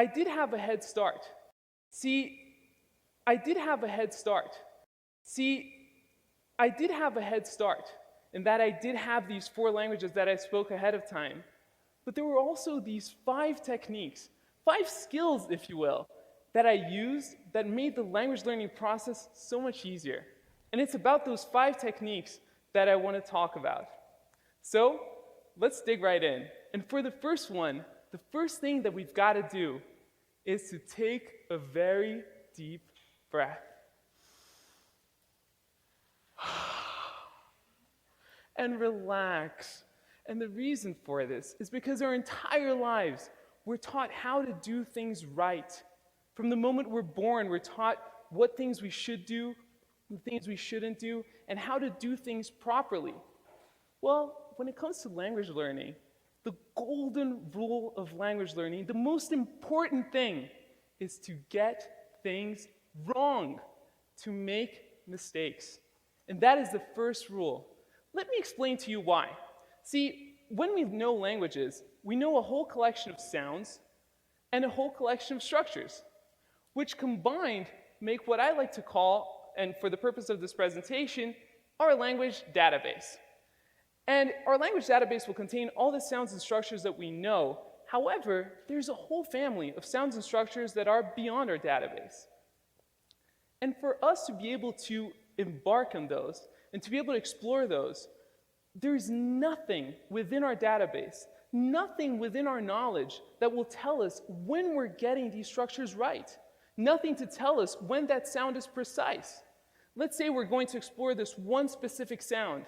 I did have a head start. See, I did have a head start. See, I did have a head start in that I did have these 4 languages that I spoke ahead of time. But there were also these 5 techniques, 5 skills, if you will, that I used that made the language learning process so much easier. And it's about those 5 techniques that I want to talk about. So let's dig right in. And for the first one, the first thing that we've got to do is to take a very deep breath. And relax. And the reason for this is because our entire lives, we're taught how to do things right. From the moment we're born, we're taught what things we should do, and things we shouldn't do, and how to do things properly. Well, when it comes to language learning, the golden rule of language learning, the most important thing is to get things wrong, to make mistakes. And that is the first rule. Let me explain to you why. See, when we know languages, we know a whole collection of sounds and a whole collection of structures, which combined make what I like to call, and for the purpose of this presentation, our language database. And our language database will contain all the sounds and structures that we know. However, there's a whole family of sounds and structures that are beyond our database. And for us to be able to embark on those and to be able to explore those, there's nothing within our database, nothing within our knowledge that will tell us when we're getting these structures right. Nothing to tell us when that sound is precise. Let's say we're going to explore this one specific sound.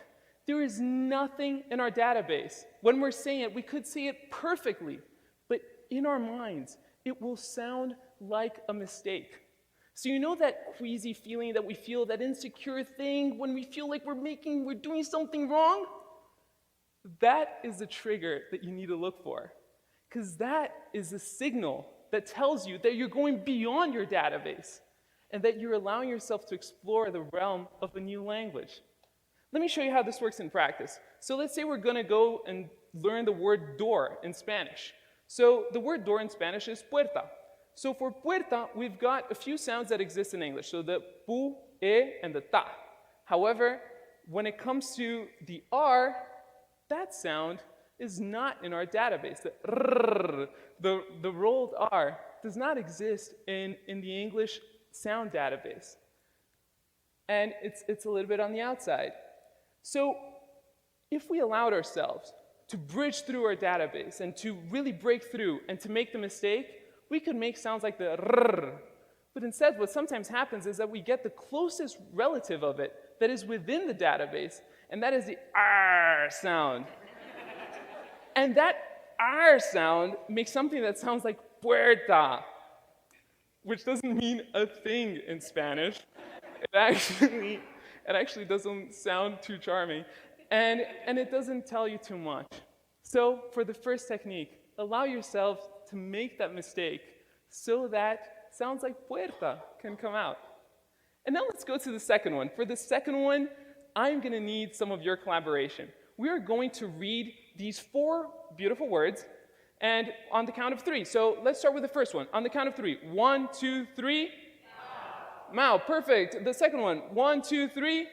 There is nothing in our database. When we're saying it, we could say it perfectly, but in our minds, it will sound like a mistake. So you know that queasy feeling that we feel, that insecure thing when we feel like we're doing something wrong? That is the trigger that you need to look for, because that is a signal that tells you that you're going beyond your database and that you're allowing yourself to explore the realm of a new language. Let me show you how this works in practice. So let's say we're going to go and learn the word door in Spanish. So the word door in Spanish is puerta. So for puerta, we've got a few sounds that exist in English. So the pu, e, and the ta. However, when it comes to the r, that sound is not in our database. The rrr, the rolled r, does not exist in the English sound database. And it's a little bit on the outside. So if we allowed ourselves to bridge through our database and to really break through and to make the mistake, we could make sounds like the rrr. But instead, what sometimes happens is that we get the closest relative of it that is within the database, and that is the r sound. And that r sound makes something that sounds like puerta, which doesn't mean a thing in Spanish. It actually doesn't sound too charming, and it doesn't tell you too much. So for the first technique, allow yourself to make that mistake so that sounds like puerta can come out. And now let's go to the second one. For the second one, I'm going to need some of your collaboration. We are going to read these 4 beautiful words, and on the count of 3. So let's start with the first one. On the count of 3. 1, 2, 3. Mao, perfect. The second one. 1, 2, 3.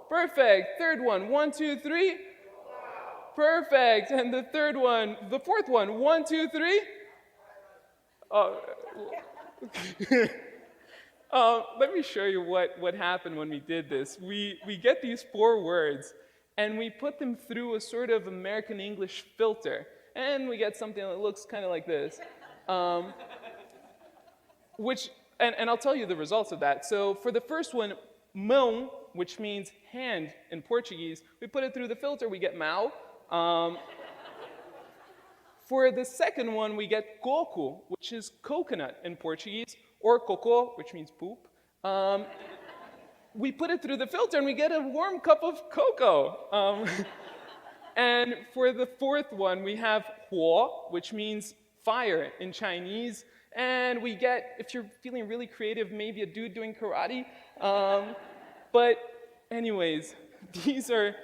Perfect. Third one. 1, 2, 3. Perfect. And the third one, the fourth one. 1, 2, 3. Let me show you what happened when we did this. We get these 4 words, and we put them through a sort of American English filter, and we get something that looks kind of like this. And I'll tell you the results of that. So for the first one, mão, which means hand in Portuguese, we put it through the filter, we get mau. For the second one, we get coco, which is coconut in Portuguese, or cocô, which means poop. We put it through the filter and we get a warm cup of cocoa. And for the fourth one, we have huo, which means fire in Chinese. And we get, if you're feeling really creative, maybe a dude doing karate. But anyways, these are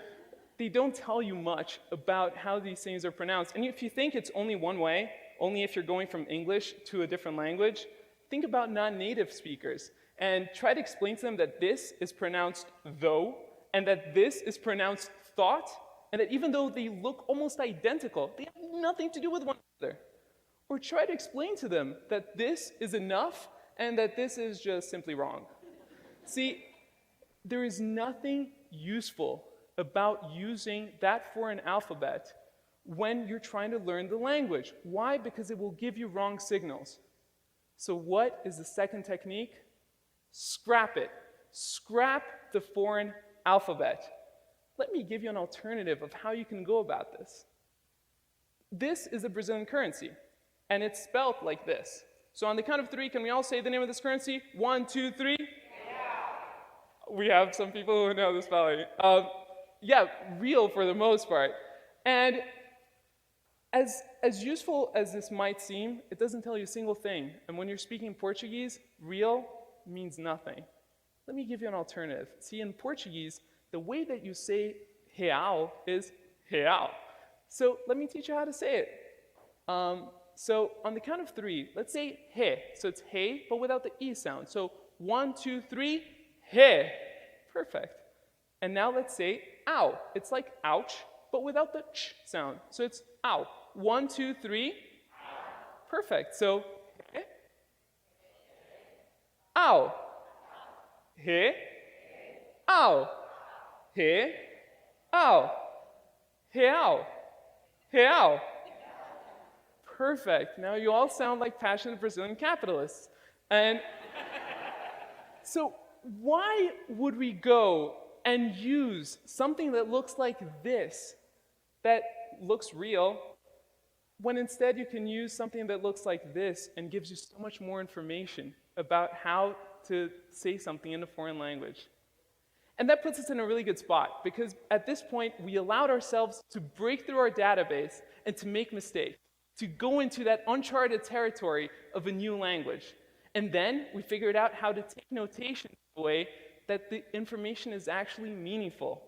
they don't tell you much about how these things are pronounced. And if you think it's only one way, only if you're going from English to a different language, think about non-native speakers and try to explain to them that this is pronounced though, and that this is pronounced thought, and that even though they look almost identical, they have nothing to do with one another. Or try to explain to them that this is enough and that this is just simply wrong. See, there is nothing useful about using that foreign alphabet when you're trying to learn the language. Why? Because it will give you wrong signals. So what is the second technique? Scrap it. Scrap the foreign alphabet. Let me give you an alternative of how you can go about this. This is a Brazilian currency, and it's spelled like this. So on the count of 3, can we all say the name of this currency? 1, 2, 3. Yeah. We have some people who know the spelling. Yeah, real for the most part. And as useful as this might seem, it doesn't tell you a single thing. And when you're speaking Portuguese, real means nothing. Let me give you an alternative. See, in Portuguese, the way that you say real is real. So let me teach you how to say it. So on the count of 3, let's say he. So it's he, but without the e sound. So 1, 2, 3, he. Perfect. And now let's say ow. It's like ouch, but without the ch sound. So it's ow. 1, 2, 3. Perfect. So he. Ow. He. Ow. He. Ow. He. Ow. He. Ow. Perfect. Now you all sound like passionate Brazilian capitalists. And so why would we go and use something that looks like this, that looks real, when instead you can use something that looks like this and gives you so much more information about how to say something in a foreign language? And that puts us in a really good spot, because at this point, we allowed ourselves to break through our database and to make mistakes, to go into that uncharted territory of a new language. And then we figured out how to take notation in a way that the information is actually meaningful.